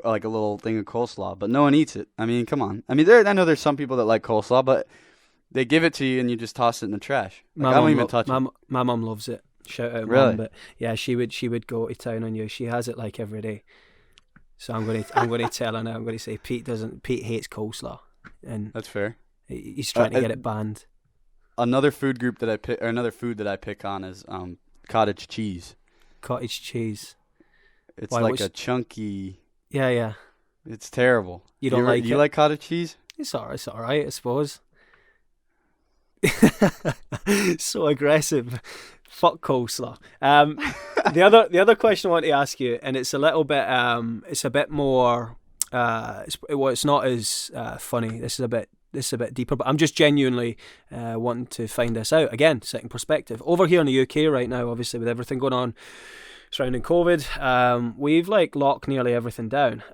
S2: like a little thing of coleslaw, but no one eats it. I mean, come on. I mean, I know there's some people that like coleslaw, but they give it to you and you just toss it in the trash. Like, I don't even touch it.
S1: My mum loves it. Shout out,
S2: really?
S1: Mum. But yeah, she would go to town on you. She has it like every day. So I'm going to tell her now. I'm going to say Pete hates coleslaw, and
S2: that's fair.
S1: He's trying to get it banned.
S2: Another food group another food that I pick on is cottage cheese.
S1: Cottage cheese.
S2: It's like a chunky.
S1: Yeah.
S2: It's terrible.
S1: You like it?
S2: You like cottage cheese?
S1: It's all right, I suppose. So aggressive. Fuck coleslaw. The other question I want to ask you, and it's a little bit, it's a bit more. It's not as funny. This is a bit deeper, but I'm just genuinely wanting to find this out. Again, setting perspective. Over here in the UK right now, obviously with everything going on surrounding COVID, we've like locked nearly everything down.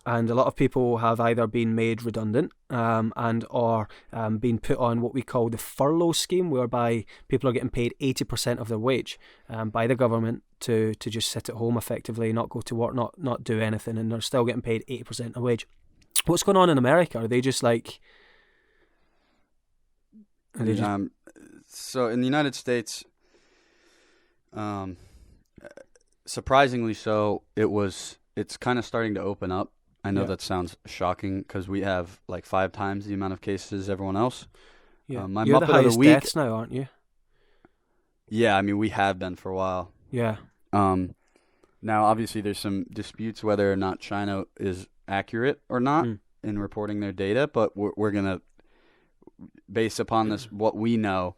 S1: And a lot of people have either been made redundant and or been put on what we call the furlough scheme, whereby people are getting paid 80% of their wage by the government to just sit at home effectively, not go to work, not do anything, and they're still getting paid 80% of wage. What's going on in America? Are they just like...
S2: So in the United States, surprisingly so, it's kind of starting to open up. I know that sounds shocking because we have like 5 times the amount of cases as everyone else.
S1: Yeah,
S2: My
S1: you're
S2: Muppet
S1: the highest
S2: of the week.
S1: deaths now, aren't you?
S2: Yeah, I mean we have been for a while.
S1: Yeah.
S2: Now obviously there's some disputes whether or not China is accurate or not in reporting their data, but we're gonna, based upon this, what we know,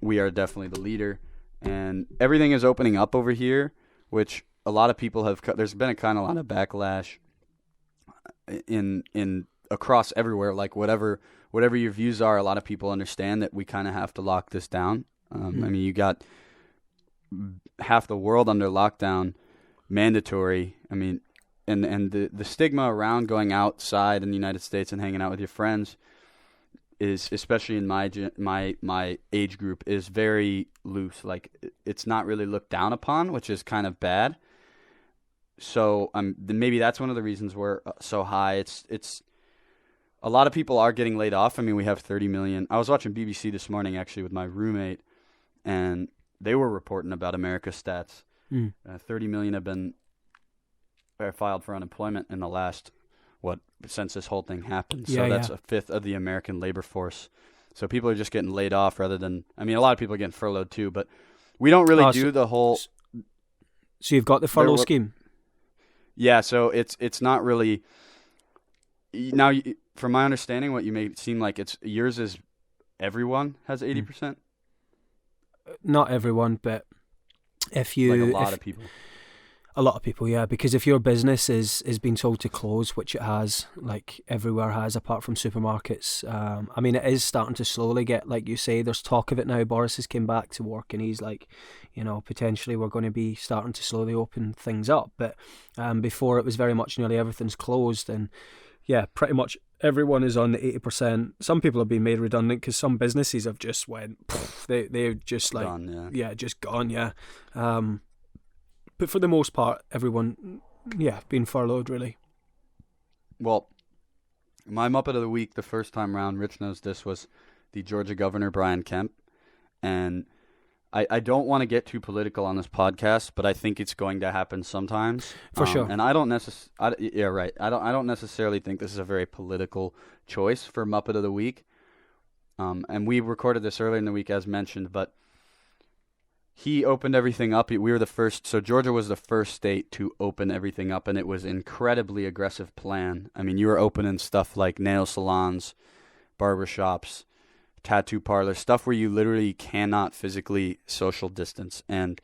S2: we are definitely the leader, and everything is opening up over here, which a lot of people have. There's been a kind of lot of backlash in across everywhere. Like whatever your views are, a lot of people understand that we kind of have to lock this down. I mean, you got half the world under lockdown, mandatory. I mean, and the stigma around going outside in the United States and hanging out with your friends is, especially in my age group, is very loose. Like it's not really looked down upon, which is kind of bad. So maybe that's one of the reasons we're so high. It's a lot of people are getting laid off. I mean, we have 30 million. I was watching BBC this morning actually with my roommate, and they were reporting about America's stats. 30 million have been filed for unemployment in the last, since this whole thing happened. So that's a fifth of the American labor force. So people are just getting laid off rather than, I mean, a lot of people are getting furloughed too, but we don't really do the whole.
S1: So you've got the furlough scheme?
S2: Yeah, so it's not really. Now, from my understanding, what you may seem like yours is everyone has 80%?
S1: Not everyone, but if you...
S2: Like a lot of people.
S1: A lot of people, yeah, because if your business is being told to close, which it has, like everywhere has, apart from supermarkets, I mean, it is starting to slowly get, like you say, there's talk of it now. Boris has came back to work and he's like, potentially we're going to be starting to slowly open things up. But before it was very much nearly everything's closed, and yeah, pretty much everyone is on the 80%. Some people have been made redundant because some businesses have just went, they're just like,
S2: gone,
S1: just gone, yeah. But for the most part, everyone, been furloughed, really.
S2: Well, my Muppet of the Week, the first time round, Rich knows this, was the Georgia Governor, Brian Kemp. And I don't want to get too political on this podcast, but I think it's going to happen sometimes.
S1: For sure.
S2: And I don't necessarily, I don't necessarily think this is a very political choice for Muppet of the Week. And we recorded this earlier in the week, as mentioned, but he opened everything up. We were the first. So Georgia was the first state to open everything up, and it was an incredibly aggressive plan. I mean, you were opening stuff like nail salons, barbershops, tattoo parlors, stuff where you literally cannot physically social distance. And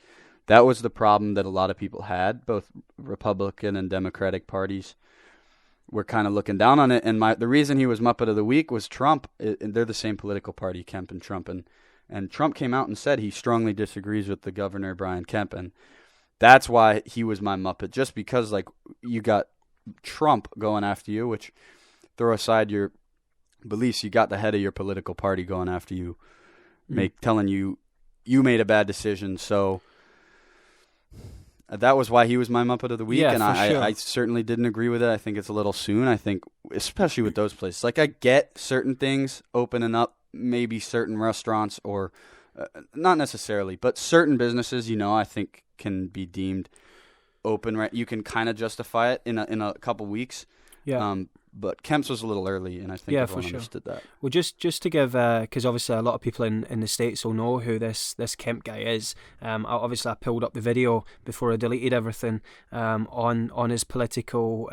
S2: that was the problem that a lot of people had. Both Republican and Democratic parties were kind of looking down on it. And the reason he was Muppet of the Week was Trump. They're the same political party, Kemp and Trump. And Trump came out and said he strongly disagrees with the governor, Brian Kemp. And that's why he was my Muppet, just because, like, you got Trump going after you, which, throw aside your beliefs, you got the head of your political party going after you, telling you made a bad decision. So that was why he was my Muppet of the Week. And I certainly didn't agree with it. I think it's a little soon. I think, especially with those places. Like, I get certain things opening up, maybe certain restaurants, or not necessarily, but certain businesses, I think can be deemed open. Right, you can kind of justify it in a couple weeks. Yeah. But Kemp's was a little early, and I think everyone understood that.
S1: Well, just to give, because obviously a lot of people in the States will know who this Kemp guy is. I pulled up the video before I deleted everything on his political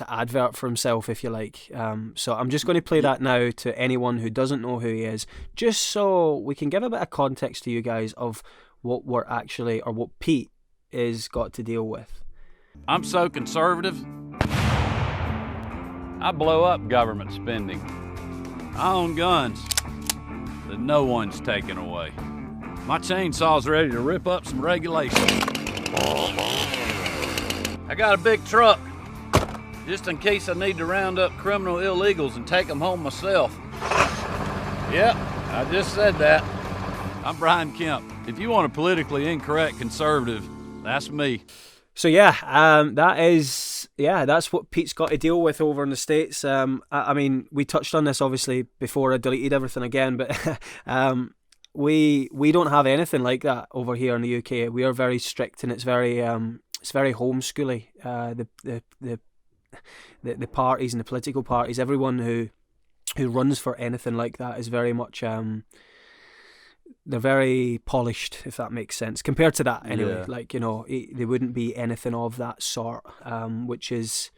S1: advert for himself, if you like. So I'm just going to play that now to anyone who doesn't know who he is, just so we can give a bit of context to you guys of what what Pete is got to deal with.
S4: I'm so conservative, I blow up government spending. I own guns that no one's taking away. My chainsaw's ready to rip up some regulations. I got a big truck, just in case I need to round up criminal illegals and take them home myself. Yep, I just said that. I'm Brian Kemp. If you want a politically incorrect conservative, that's me.
S1: So yeah, that is yeah, that's what Pete's got to deal with over in the States. I mean, we touched on this obviously before I deleted everything again, but we don't have anything like that over here in the UK. We are very strict, and it's very homeschooly. The parties and the political parties, everyone who runs for anything like that is very much they're very polished, if that makes sense, compared to that anyway.
S2: Yeah.
S1: Like, you know, there wouldn't be anything of that sort, which is,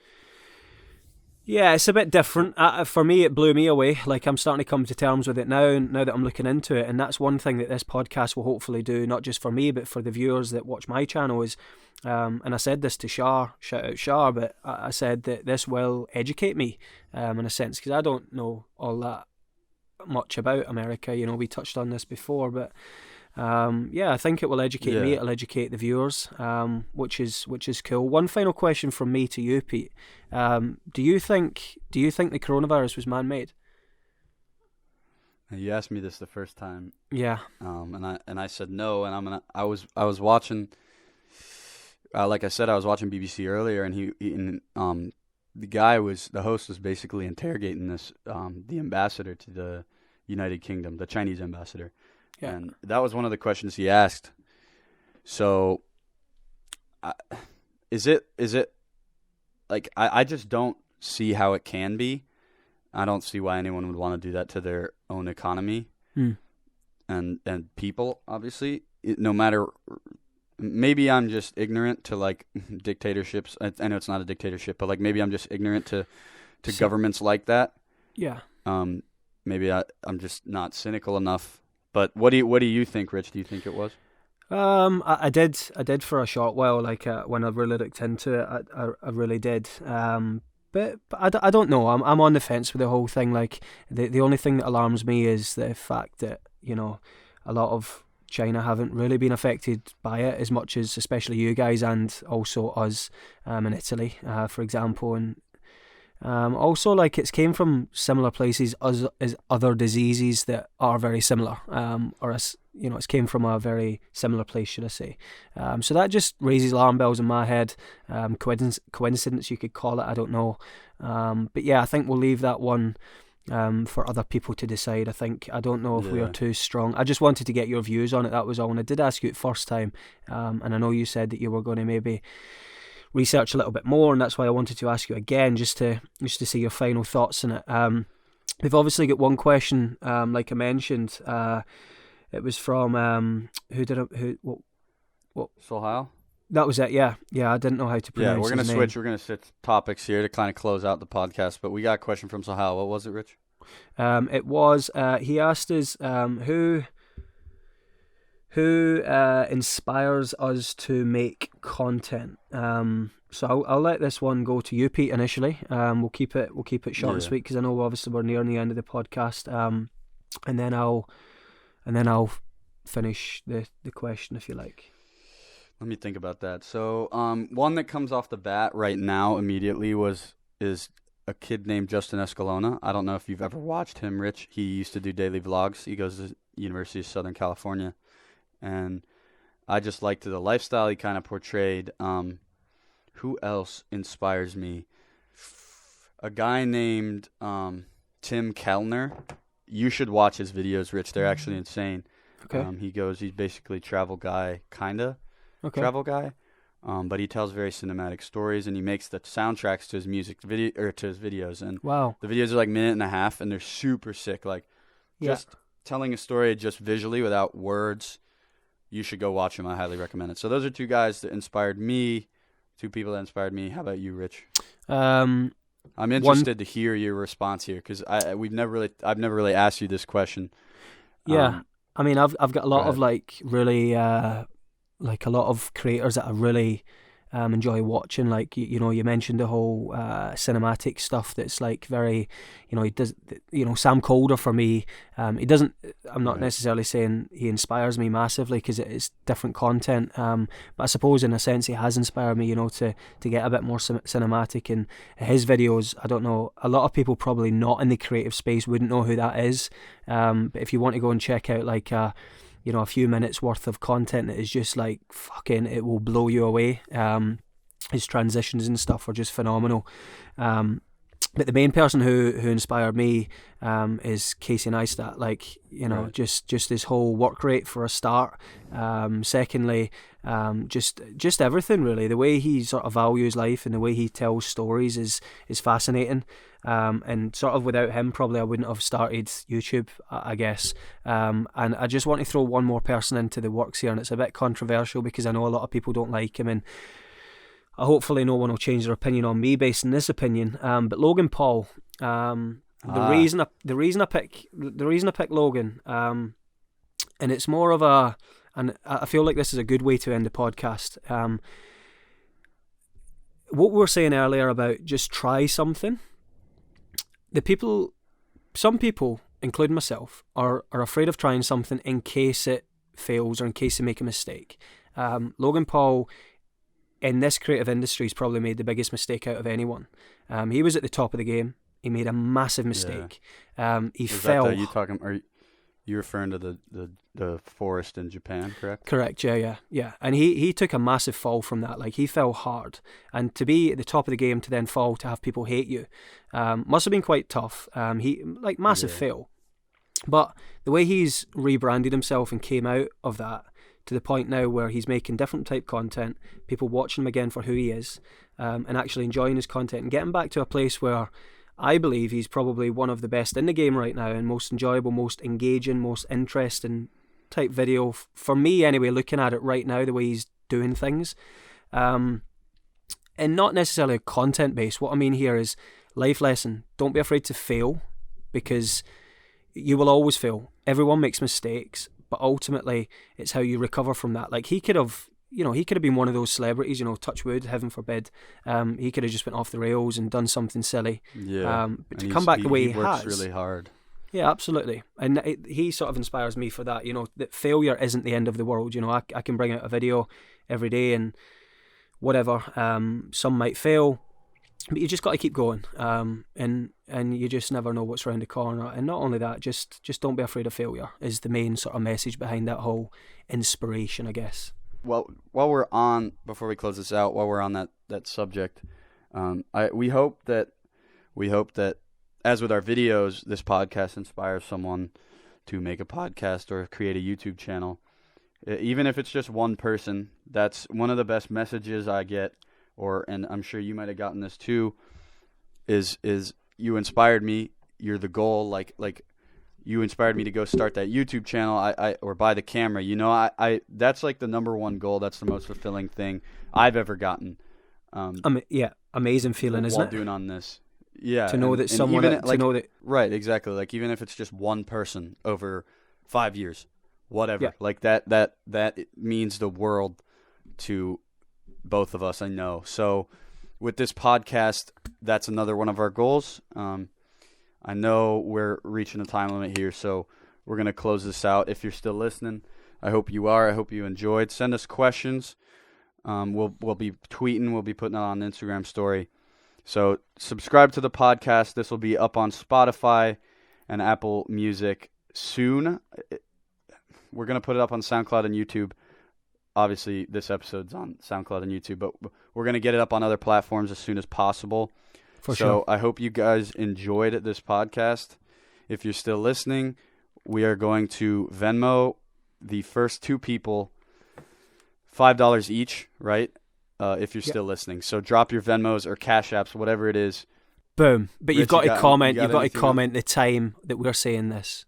S1: yeah, it's a bit different. For me, it blew me away. Like, I'm starting to come to terms with it now that I'm looking into it. And that's one thing that this podcast will hopefully do, not just for me, but for the viewers that watch my channel is, and I said this to Shar, shout out Shar, but I said that this will educate me in a sense, because I don't know all that much about America. You know, we touched on this before, but yeah, I think it will educate me. It'll educate the viewers, which is cool. One final question from me to you, Pete. Do you think the coronavirus was man-made?
S2: You asked me this the first time.
S1: Yeah.
S2: And I said no, and I was watching. Like I said, I was watching BBC earlier, and the host was basically interrogating the ambassador to the United Kingdom, the Chinese ambassador. Yeah. And that was one of the questions he asked. So, is it like, I just don't see how it can be. I don't see why anyone would want to do that to their own economy and people, obviously. No matter, maybe I'm just ignorant to, like, dictatorships. I know it's not a dictatorship, but, like, maybe I'm just ignorant to governments like that.
S1: Yeah.
S2: Maybe I'm just not cynical enough. But what do you think, Rich? Do you think it was?
S1: I did for a short while. Like, when I really looked into it, I really did. But I don't know. I'm on the fence with the whole thing. Like, the only thing that alarms me is the fact that, you know, a lot of China haven't really been affected by it as much as, especially you guys, and also us in Italy, for example. And also, like, it's came from similar places as other diseases that are very similar, or as you know, it's came from a very similar place, should I say. So that just raises alarm bells in my head. Coincidence, you could call it, I don't know. But yeah, I think we'll leave that one for other people to decide. I don't know if we are too strong. I just wanted to get your views on it, that was all. And I did ask you it first time, and I know you said that you were going to maybe research a little bit more, and that's why I wanted to ask you again, just to see your final thoughts on it. We've obviously got one question, like I mentioned. It was from what?
S2: Sohail?
S1: That was it. Yeah. I didn't know how to pronounce.
S2: Yeah, we're gonna
S1: his
S2: switch.
S1: name.
S2: We're gonna switch topics here to kind of close out the podcast. But we got a question from Sohail. What was it, Rich?
S1: It was. He asked us who inspires us to make content. So I'll let this one go to you, Pete, initially. We'll keep it short and sweet, because I know obviously we're nearing the end of the podcast. And then I'll finish the question, if you like.
S2: Let me think about that. So, one that comes off the bat right now immediately is a kid named Justin Escalona. I don't know if you've ever watched him, Rich. He used to do daily vlogs. He goes to University of Southern California, and I just liked the lifestyle he kind of portrayed. Who else inspires me? A guy named Tim Kellner. You should watch his videos, Rich. They're actually insane. Okay. He's basically travel guy, travel guy. But he tells very cinematic stories, and he makes the soundtracks to his to his videos. And
S1: wow,
S2: the videos are like 1.5 minutes, and they're super sick. Like, just telling a story just visually without words. You should go watch them. I highly recommend it. So those are two guys that inspired me. Two people that inspired me. How about you, Rich? I'm interested to hear your response here, because I've never really asked you this question.
S1: Yeah, I mean, I've got a lot of really like a lot of creators that I really enjoy watching. Like you know, you mentioned the whole cinematic stuff that's like very, you know, he does. You know, Sam Colder for me, he doesn't. I'm not necessarily saying he inspires me massively, because it is different content. But I suppose in a sense he has inspired me. You know, to get a bit more cinematic. And his videos, I don't know. A lot of people probably not in the creative space wouldn't know who that is. But if you want to go and check out like a few minutes worth of content that is just like fucking, it will blow you away. his transitions and stuff are just phenomenal. But the main person who inspired me is Casey Neistat. Like, you know,
S2: Right.
S1: just his whole work rate for a start. Secondly, just everything really. The way he sort of values life and the way he tells stories is fascinating. And sort of without him, probably I wouldn't have started YouTube, I guess. And I just want to throw one more person into the works here, and it's a bit controversial because I know a lot of people don't like him, and hopefully no one will change their opinion on me based on this opinion. But Logan Paul, the reason I pick Logan, and it's more of a, and I feel like this is a good way to end the podcast. What we were saying earlier about just try something. Some people, including myself, are afraid of trying something in case it fails or in case they make a mistake. Logan Paul, in this creative industry, has probably made the biggest mistake out of anyone. He was at the top of the game. He made a massive mistake. He fell.
S2: Are you referring to the forest in Japan, correct?
S1: Correct, yeah. And he took a massive fall from that. Like, he fell hard. And to be at the top of the game, to then fall, to have people hate you, must have been quite tough. Massive fail. But the way he's rebranded himself and came out of that, to the point now where he's making different type content, people watching him again for who he is, and actually enjoying his content and getting back to a place where I believe he's probably one of the best in the game right now, and most enjoyable, most engaging, most interesting type video for me anyway, looking at it right now, the way he's doing things. And not necessarily content based. What I mean here is life lesson. Don't be afraid to fail, because you will always fail. Everyone makes mistakes, but ultimately it's how you recover from that. Like, he could have been one of those celebrities, touch wood, heaven forbid. He could have just went off the rails and done something silly.
S2: Yeah.
S1: But to come back the way he
S2: works
S1: has,
S2: really hard.
S1: Yeah, absolutely. And he sort of inspires me for that. That failure isn't the end of the world. I can bring out a video every day and whatever. Some might fail, but you just got to keep going. And you just never know what's around the corner. And not only that, just don't be afraid of failure is the main sort of message behind that whole inspiration, I guess.
S2: Well, before we close this out, while we're on that subject, we hope that as with our videos, this podcast inspires someone to make a podcast or create a YouTube channel. Even if it's just one person, that's one of the best messages I get, and I'm sure you might have gotten this too, is you inspired me, you're the goal, like you inspired me to go start that YouTube channel, or buy the camera. I that's like the number one goal. That's the most fulfilling thing I've ever gotten.
S1: Amazing feeling, isn't it?
S2: While doing on this, yeah,
S1: to know that someone, know that,
S2: right, exactly. Like, even if it's just one person over 5 years, whatever,
S1: yeah.
S2: Like that means the world to both of us. I know. So with this podcast, that's another one of our goals. I know we're reaching a time limit here, so we're going to close this out. If you're still listening, I hope you are. I hope you enjoyed. Send us questions. We'll be tweeting. We'll be putting it on Instagram story. So subscribe to the podcast. This will be up on Spotify and Apple Music soon. We're going to put it up on SoundCloud and YouTube. Obviously, this episode's on SoundCloud and YouTube, but we're going to get it up on other platforms as soon as possible.
S1: For sure.
S2: I hope you guys enjoyed this podcast. If you're still listening, we are going to Venmo the first 2 people $5 each, right? If you're still listening. So drop your Venmos or Cash Apps, whatever it is.
S1: Boom. But you've got to comment.
S2: You've
S1: got to comment the time that we're saying this.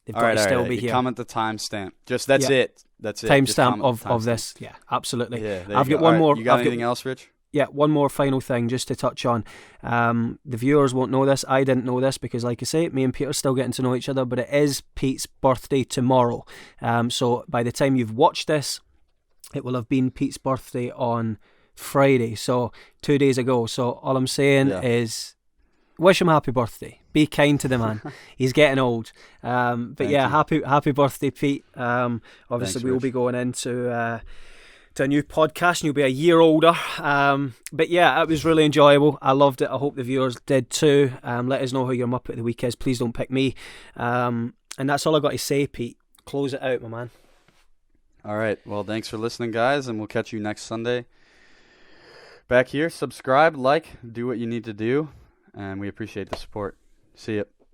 S1: They've
S2: all
S1: got
S2: right,
S1: to still be
S2: you
S1: here.
S2: Comment the timestamp. Just that's it. That's it.
S1: Timestamp of this. Yeah, absolutely.
S2: Yeah,
S1: I've got one more.
S2: You got anything else, Rich?
S1: Yeah, one more final thing just to touch on. The viewers won't know this. I didn't know this because, like I say, me and Peter are still getting to know each other, but it is Pete's birthday tomorrow. So by the time you've watched this, it will have been Pete's birthday on Friday, so 2 days ago. So all I'm saying is wish him happy birthday. Be kind to the man. He's getting old. But happy birthday, Pete. Obviously, we will be going into a new podcast and you'll be a year older. But yeah, it was really enjoyable. I loved it. I hope the viewers did too. Let us know who your Muppet of the Week is. Please don't pick me. And that's all I got to say, Pete. Close it out, my man.
S2: All right. Well, thanks for listening, guys, and we'll catch you next Sunday. back here. Subscribe, like, do what you need to do, and we appreciate the support. See ya.